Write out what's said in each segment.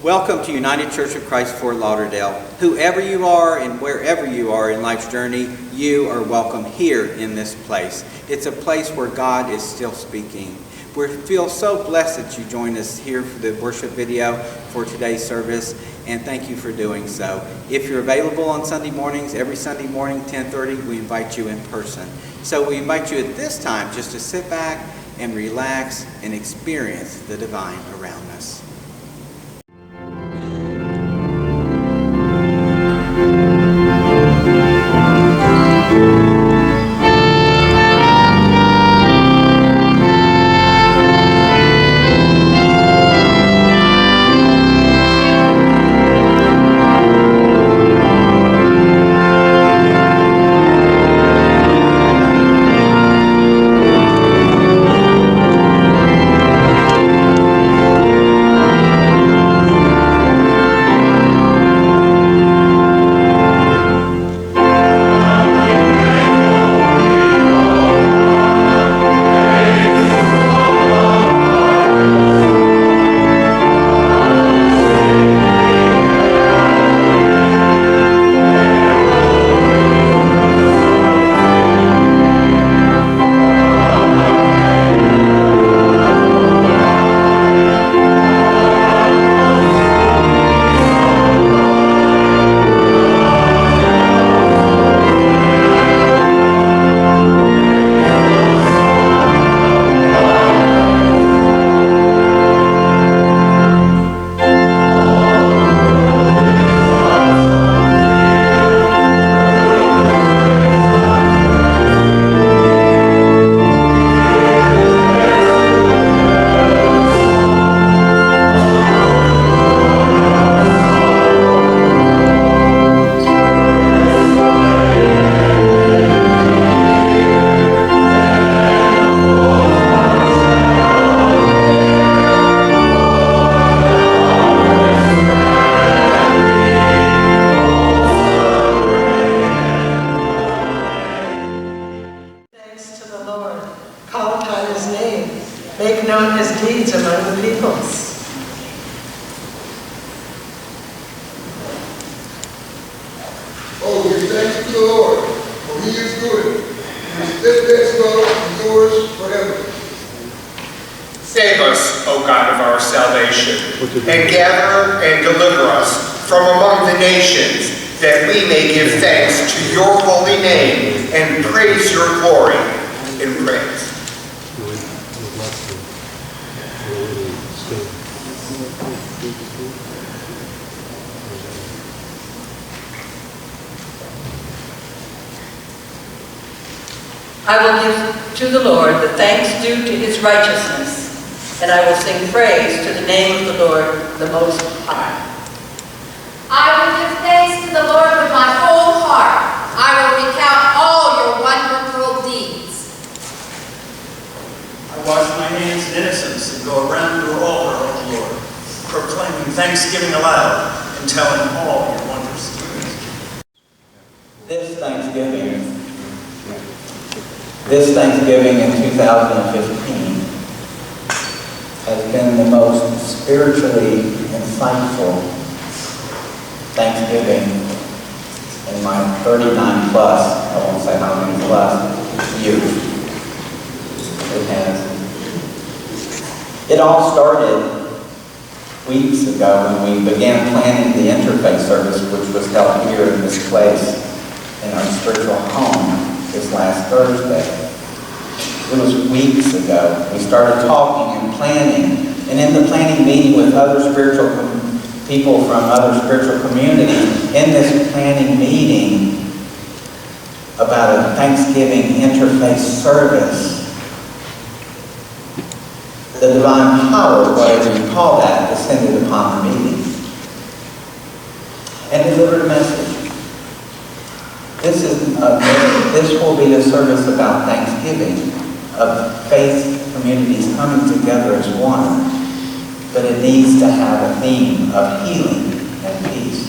Welcome to United Church of Christ Fort Lauderdale. Whoever you are and wherever you are in life's journey, you are welcome here in this place. It's a place where God is still speaking. We feel so blessed that you joined us here for the worship video for today's service, and thank you for doing so. If you're available on Sunday mornings, every Sunday morning, 10:30, we invite you in person. So we invite you at this time just to sit back and relax and experience the divine around us. Save us, O God of our salvation, and gather and deliver us from among the nations, that we may give thanks to your holy name and praise your glory in praise. I will give to the Lord the thanks due to his righteousness, and I will sing praise to the name of the Lord, the Most High. I will give thanks to the Lord with my whole heart. I will recount all your wonderful deeds. I wash my hands in innocence and go around your altar, O Lord, proclaiming thanksgiving aloud and telling all your wondrous deeds. This Thanksgiving in 2015 has been the most spiritually insightful Thanksgiving in my 39 plus, I won't say how many plus, years. It has. It all started weeks ago when we began planning the interfaith service, which was held here in this place in our spiritual home this last Thursday. It was weeks ago. We started talking and planning, and in the planning meeting with other spiritual people from other spiritual communities, in this planning meeting about a Thanksgiving interfaith service, the divine power, whatever you call that, descended upon the meeting and delivered a message. This will be a service about Thanksgiving, of faith communities coming together as one, but it needs to have a theme of healing and peace.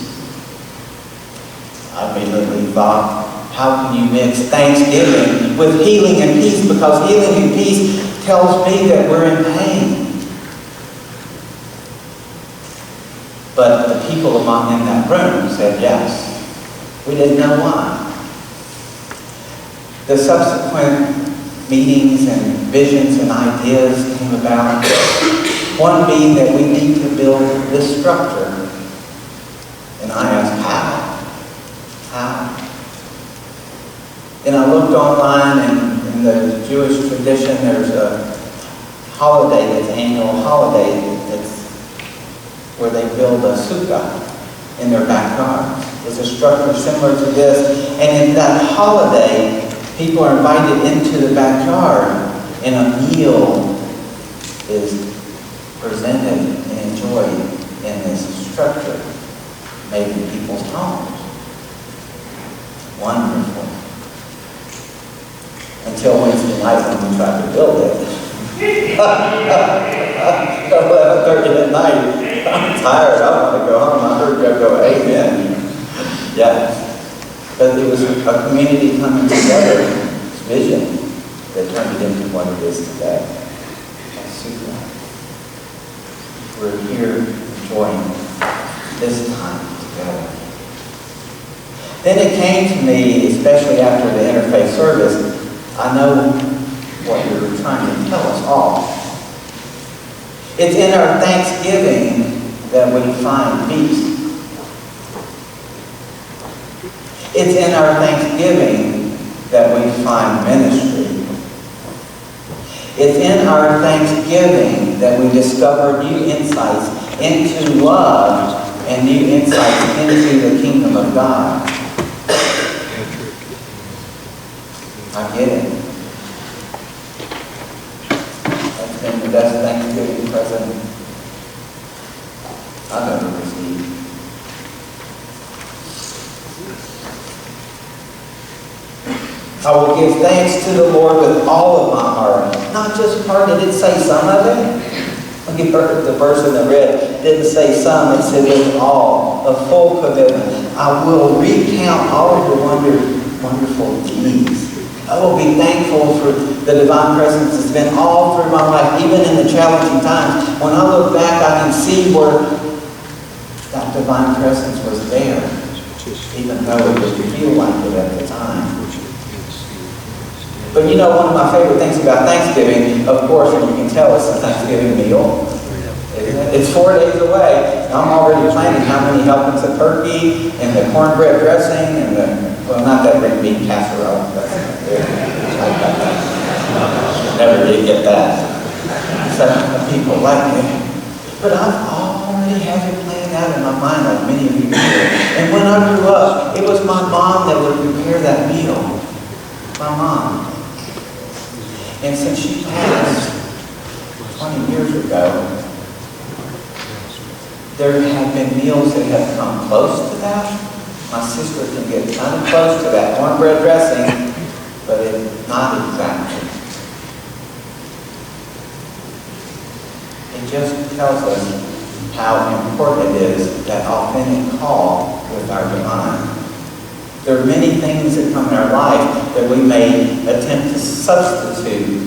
I immediately thought, how can you mix Thanksgiving with healing and peace? Because healing and peace tells me that we're in pain. But the people in that room said yes. We didn't know why. The subsequent meetings and visions and ideas came about. One being that we need to build this structure. And I asked, how? And I looked online, and in the Jewish tradition, there's a holiday, this annual holiday, that's where they build a sukkah in their backyards. It's a structure similar to this. And in that holiday, people are invited into the backyard, and a meal is presented and enjoyed in this structure made in people's homes. Wonderful. Until Wednesday night when we tried to build it. 11:30 at night. I'm tired. I want to go home. I heard you go, amen. Yeah. But it was a community coming together, this vision, that turned it into what it is today. Super. We're here enjoying this time together. Then it came to me, especially after the interfaith service, I know what you're trying to tell us all. It's in our thanksgiving that we find peace. It's in our thanksgiving that we find ministry. It's in our thanksgiving that we discover new insights into love and new insights into the kingdom of God. I get it. That's been the best Thanksgiving present I've ever received. I will give thanks to the Lord with all of my heart. Not just part, it didn't say some of it. The verse in the red didn't say some, it said with all, a full commitment. I will recount all of your wonderful deeds. I will be thankful for the divine presence that's been all through my life, even in the challenging times. When I look back, I can see where that divine presence was there, even though it didn't feel like it at the time. But you know, one of my favorite things about Thanksgiving, of course, and you can tell it's a Thanksgiving meal. It's 4 days away. I'm already planning how many helpings of turkey and the cornbread dressing and the, well, not that red bean casserole. That's not good. Never did get that. Some people like me. But I've already had it planned out in my mind like many of you do. And when I grew up, it was my mom that would prepare that meal. My mom. And since she passed 20 years ago, there have been meals that have come close to that. My sister can get kind of close to that cornbread dressing, but it's not exactly. It just tells us how important it is, that authentic call with our divine. There are many things that come in our life that we may attempt to substitute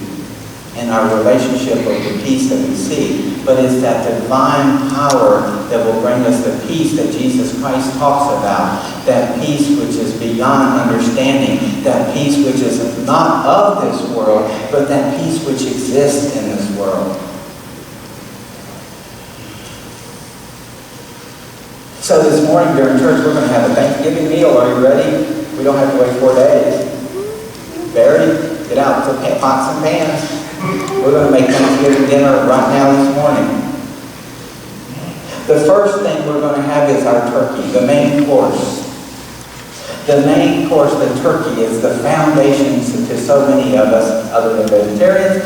in our relationship with the peace that we seek, but it's that divine power that will bring us the peace that Jesus Christ talks about, that peace which is beyond understanding, that peace which is not of this world, but that peace which exists in this world. So this morning during church, we're going to have a Thanksgiving meal. Are you ready? We don't have to wait 4 days. Barry, get out the pots and pans. We're going to make Thanksgiving dinner right now this morning. The first thing we're going to have is our turkey, the main course. The main course, the turkey, is the foundation to so many of us, other than vegetarians.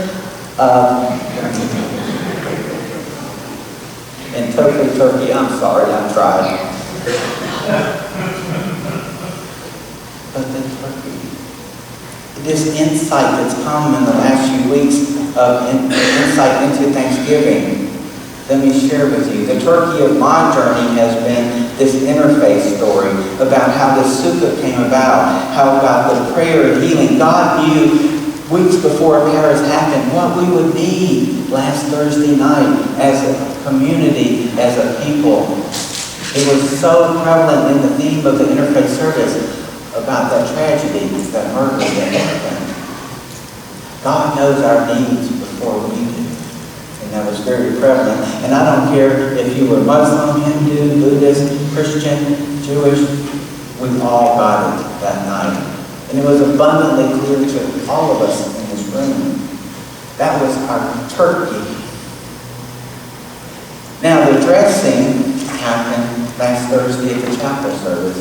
And totally turkey, I'm sorry, I tried. But the turkey, this insight that's come in the last few weeks of insight into Thanksgiving, let me share with you. The turkey of my journey has been this interfaith story about how the sukkah came about, how about the prayer and healing. God knew weeks before Paris happened what we would need last Thursday night as a community, as a people. It was so prevalent in the theme of the interfaith service about that tragedy, that murder that happened. God knows our needs before we do. And that was very prevalent. And I don't care if you were Muslim, Hindu, Buddhist, Christian, Jewish, we all got it that night. And it was abundantly clear to all of us in this room. That was our turkey. Now the dressing happened last Thursday at the chapel service.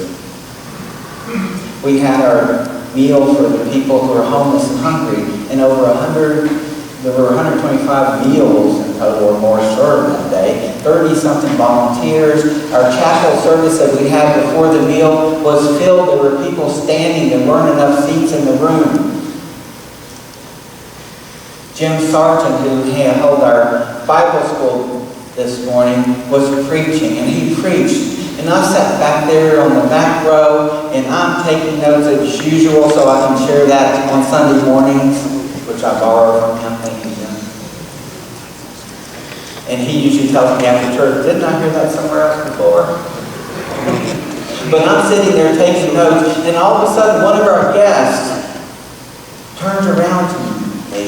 We had our meal for the people who are homeless and hungry, and there were 125 meals in total or more served that day, 30-something volunteers. Our chapel service that we had before the meal was filled. There were people standing. There weren't enough seats in the room. Jim Sargent, who held our Bible school this morning, was preaching, and he preached. And I sat back there on the back row, and I'm taking notes as usual so I can share that on Sunday mornings, which I borrow from him. Thank you, Jim. And he usually tells me after church, didn't I hear that somewhere else before? But I'm sitting there taking notes, and all of a sudden one of our guests turns around to me.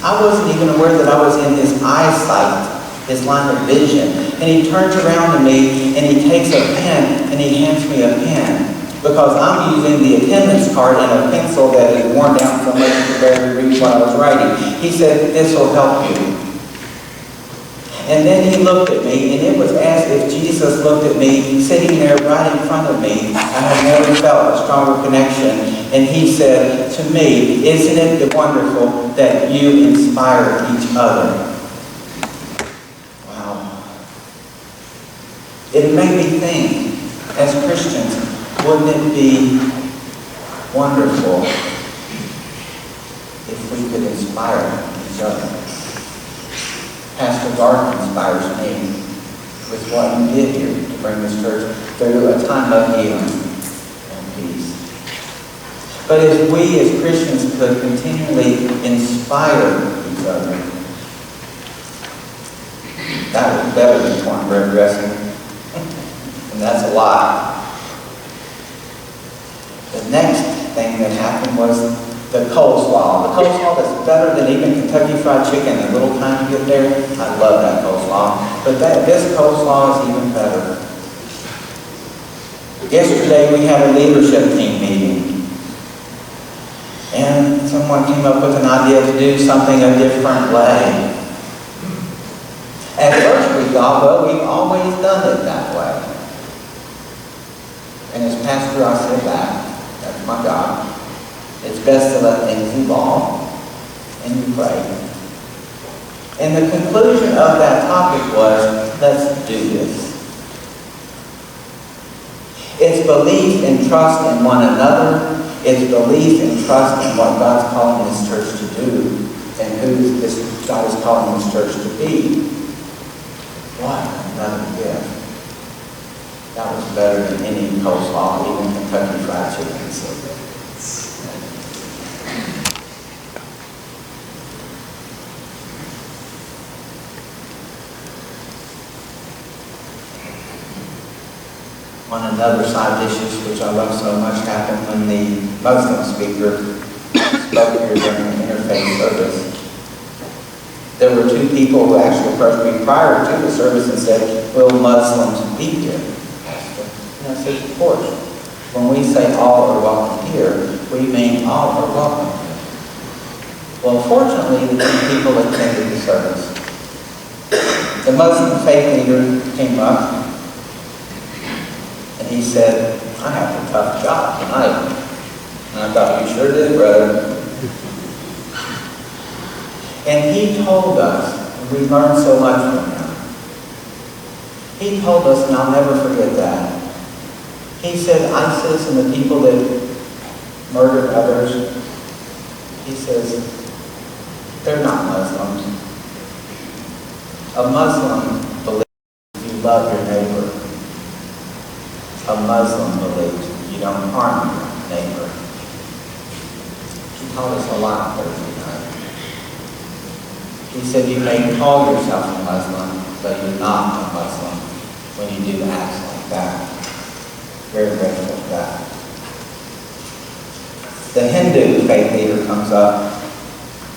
I wasn't even aware that I was in his eyesight, his line of vision. And he turns around to me and he takes a pen and he hands me a pen because I'm using the attendance card and a pencil that is worn down so much you can barely read what I was writing. He said, "This will help you." And then he looked at me, and it was as if Jesus looked at me sitting there right in front of me. I had never felt a stronger connection. And he said to me, "Isn't it wonderful that you inspire each other?" Wow. It made me think, as Christians, wouldn't it be wonderful if we could inspire each other? Pastor Garth inspires me with what he did here to bring this church through a time of healing and peace. But if we as Christians could continually inspire each other, that was better than cornbread dressing. And that's a lot. The next thing that happened was the coleslaw. The coleslaw is better than even Kentucky Fried Chicken, the little time you get there. I love that coleslaw. But this coleslaw is even better. Yesterday we had a leadership team meeting. And someone came up with an idea to do something a different way. At first we thought, well, we've always done it that way. And as pastor I said that's my job. It's best to let things evolve, and you pray. And the conclusion of that topic was, let's do this. It's belief and trust in one another. It's belief and trust in what God's calling this church to do, and who God is calling this church to be. What another gift. That was better than any coleslaw, even Kentucky Fried Chicken. One another side dishes, which I love so much, happened when the Muslim speaker spoke here during the interfaith service. There were two people who actually approached me prior to the service and said, "Will Muslims be here, Pastor?" And I said, "Of course. When we say all are welcome here, we mean all are welcome here." Well, fortunately, the two people attended the service. The Muslim faith leader came up and he said, "I have a tough job tonight." And I thought, "You sure did, brother." And he told us, and we learned so much from him. He told us, and I'll never forget that. He said, ISIS and the people that murdered others, he says, they're not Muslims. A Muslim believes you love your neighbor. A Muslim believes you don't harm your neighbor. He taught us a lot Thursday night. He said you may call yourself a Muslim, but you're not a Muslim when you do acts like for that. Very grateful for that. The Hindu faith leader comes up,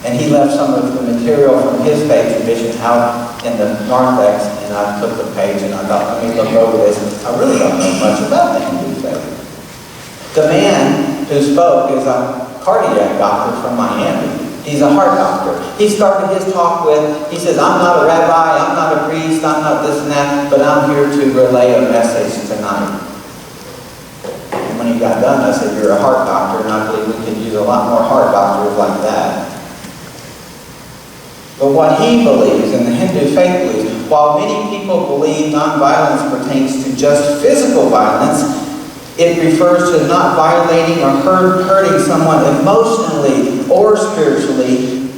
and he left some of the material from his faith tradition out in the narthex, and I took the page and I thought, let me look over this. I really don't know much about the Hindu faith. The man who spoke is a cardiac doctor from Miami. He's a heart doctor. He started his talk with, he says, I'm not a rabbi, I'm not a priest, I'm not this and that, but I'm here to relay a message tonight. And when he got done, I said, you're a heart doctor, and I believe we could use a lot more heart doctors like that. But what he believes, and the Hindu faith believes, while many people believe nonviolence pertains to just physical violence, it refers to not violating or hurting someone emotionally or spiritually.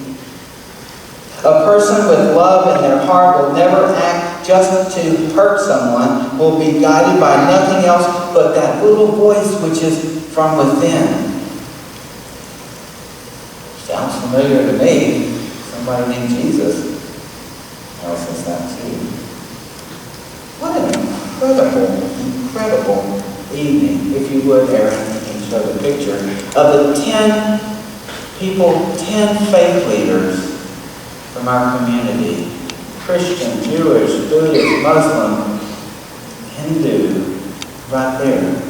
A person with love in their heart will never act just to hurt someone, will be guided by nothing else but that little voice which is from within. Sounds familiar to me. Somebody named Jesus tells us that too. What an incredible evening. If you would, Aaron, you can show the picture of the 10 people, 10 faith leaders from our community. Christian, Jewish, Buddhist, Muslim, Hindu, right there.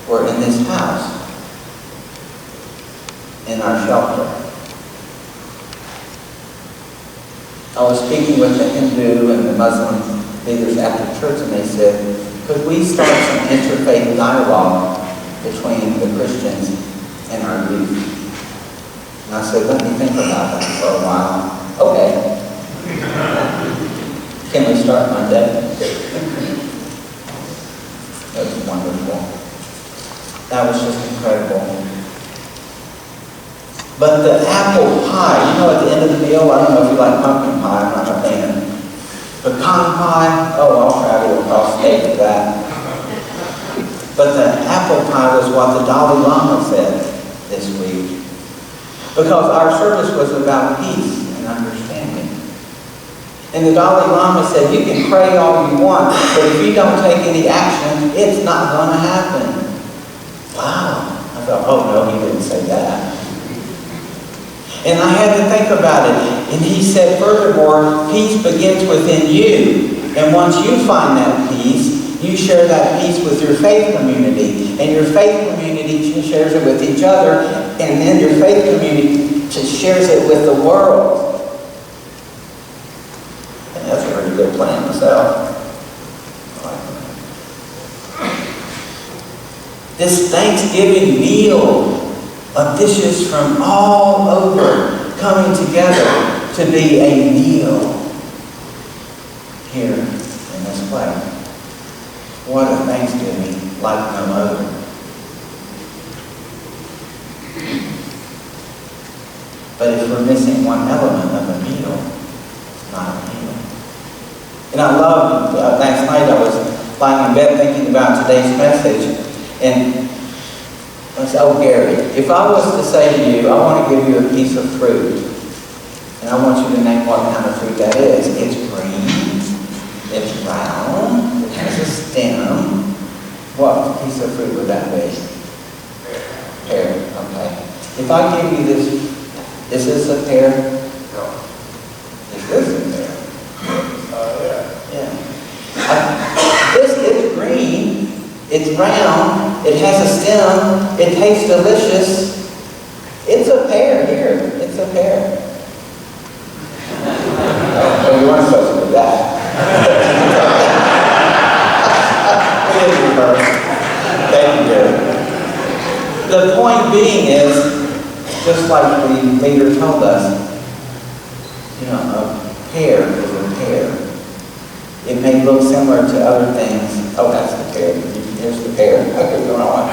We're in this house, in our shelter. I was speaking with the Hindu and the Muslim leaders after church, and they said, could we start some interfaith dialogue between the Christians and our youth? And I said, let me think about that for a while. Okay. Can we start Monday? That was wonderful. That was just incredible. But the apple pie, you know, at the end of the meal, I don't know if you like pumpkin pie, I'm not a fan. Pecan pie, oh, I'll travel across state with that. But the apple pie was what the Dalai Lama said this week. Because our service was about peace and understanding. And the Dalai Lama said, you can pray all you want, but if you don't take any action, it's not going to happen. Wow. I thought, oh no, he didn't say that. And I had to think about it. And he said, furthermore, peace begins within you. And once you find that peace, you share that peace with your faith community. And your faith community shares it with each other. And then your faith community shares it with the world. And that's a pretty good plan myself. This Thanksgiving meal of dishes from all over coming together to be a meal here in this place. What a Thanksgiving like no other. But if we're missing one element of a meal, it's not a meal. And I love, last night I was lying in bed thinking about today's message, and I said, oh Gary, if I was to say to you, I want to give you a piece of fruit, and I want you to name what kind of fruit that is. It's green, it's round, it has a stem. What piece of fruit would that be? Pear, okay. If I give you this, is this a pear? No. Is this a pear? Yeah. This is green. It's round, it has a stem, it tastes delicious. It's a pear here, it's a pear. Oh, you weren't supposed to do that. Thank you, Gary. The point being is, just like the leader told us, you know, a pear is a pear. It may look similar to other things. Oh, that's the pear. Here's the pear. Okay, going on.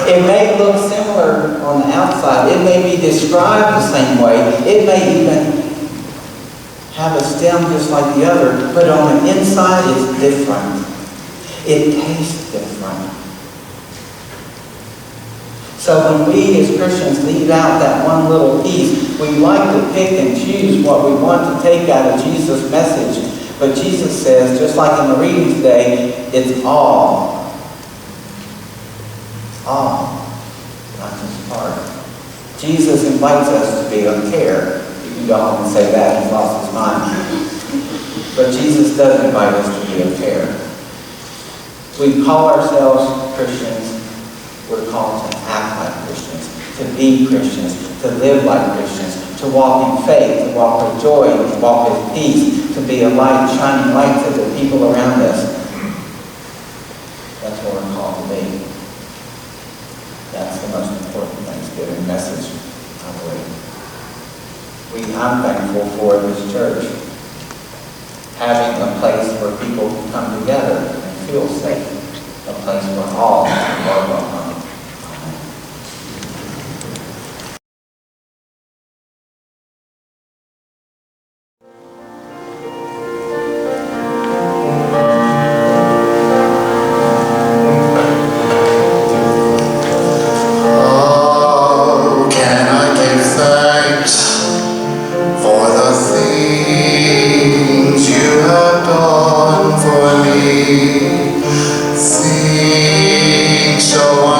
It may look similar on the outside. It may be described the same way. It may even have a stem just like the other, but on the inside it's different. It tastes different. So when we as Christians leave out that one little piece, we like to pick and choose what we want to take out of Jesus' message. But Jesus says, just like in the reading today, it's all. All. Not just part. Jesus invites us to be of care. You can go home and say that, he's lost his mind. But Jesus does invite us to be of care. We call ourselves Christians. We're called to act like Christians, to be Christians, to live like Christians, to walk in faith, to walk with joy, to walk with peace, to be a light, shining light to the people around us. That's what we're called to be. That's the most important Thanksgiving message, I believe. I'm thankful for this church having a place where people can come together and feel safe, a place where all are welcome. So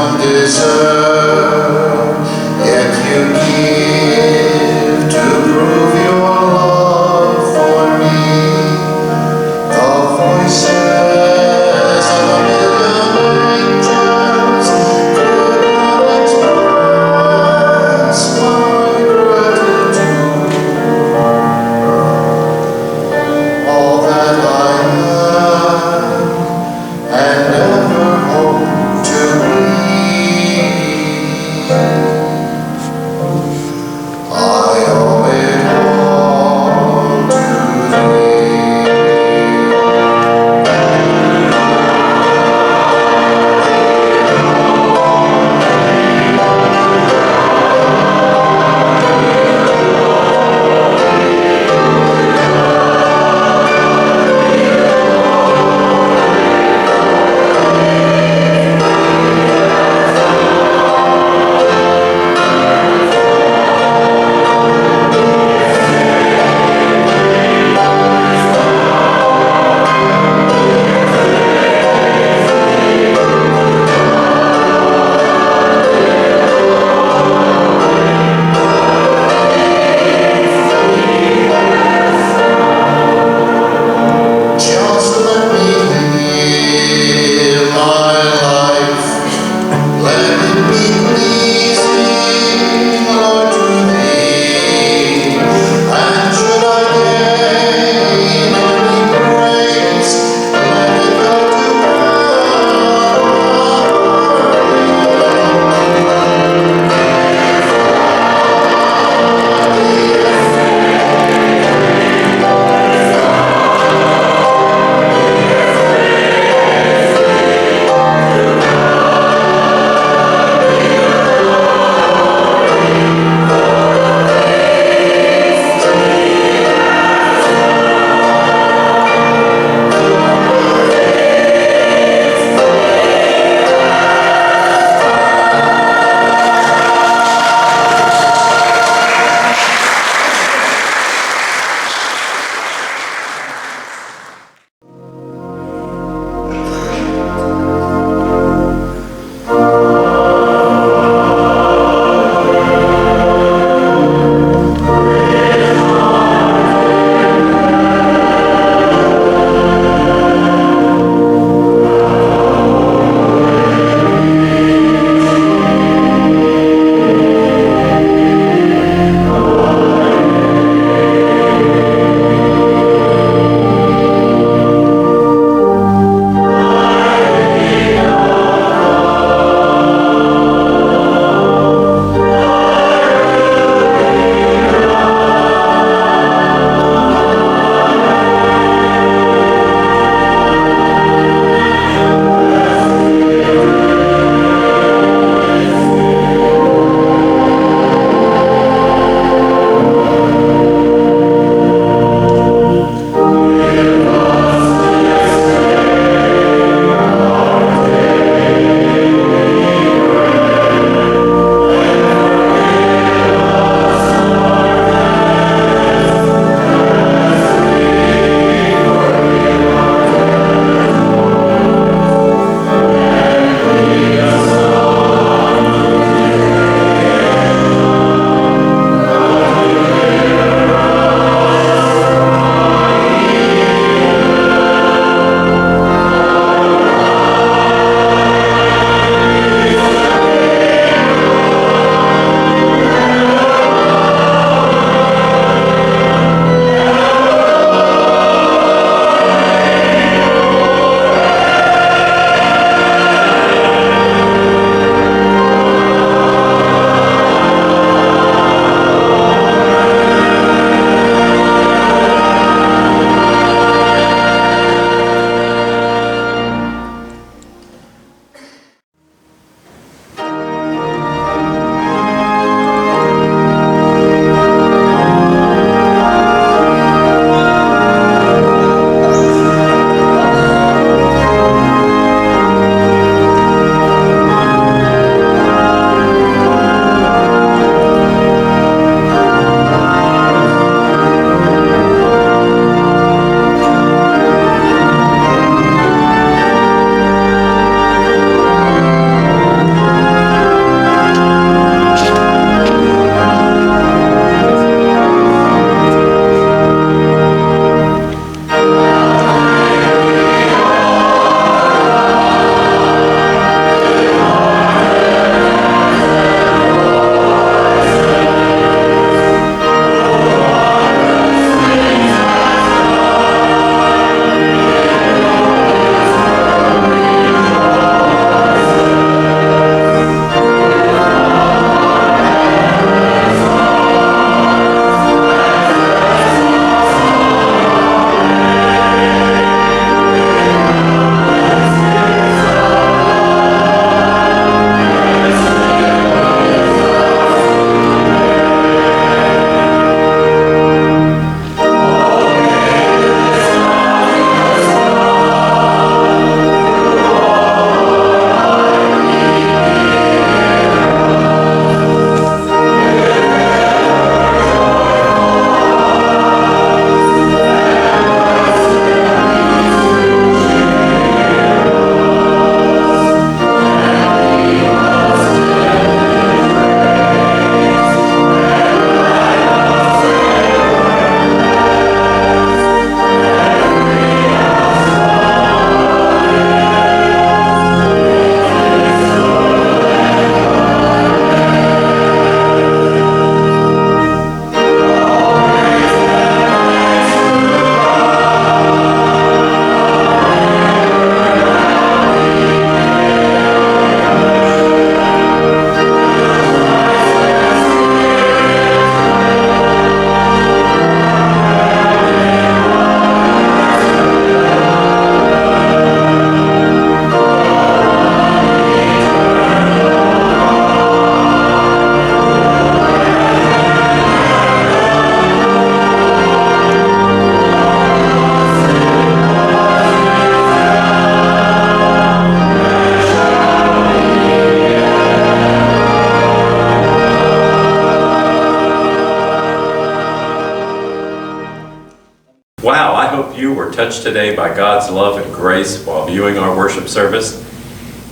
Wow, I hope you were touched today by God's love and grace while viewing our worship service,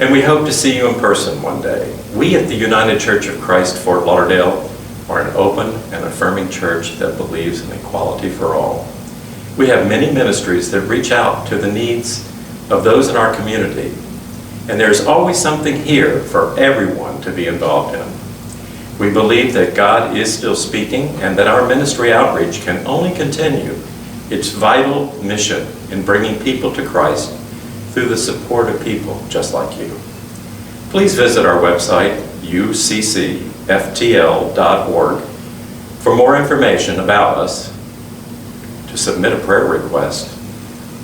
and we hope to see you in person one day. We at the United Church of Christ, Fort Lauderdale, are an open and affirming church that believes in equality for all. We have many ministries that reach out to the needs of those in our community, and there's always something here for everyone to be involved in. We believe that God is still speaking and that our ministry outreach can only continue its vital mission in bringing people to Christ through the support of people just like you. Please visit our website, uccftl.org, for more information about us, to submit a prayer request,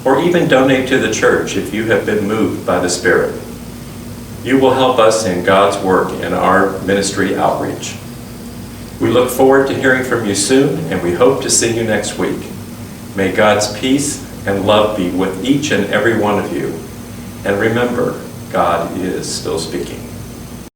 or even donate to the church if you have been moved by the Spirit. You will help us in God's work in our ministry outreach. We look forward to hearing from you soon, and we hope to see you next week. May God's peace and love be with each and every one of you. And remember, God is still speaking.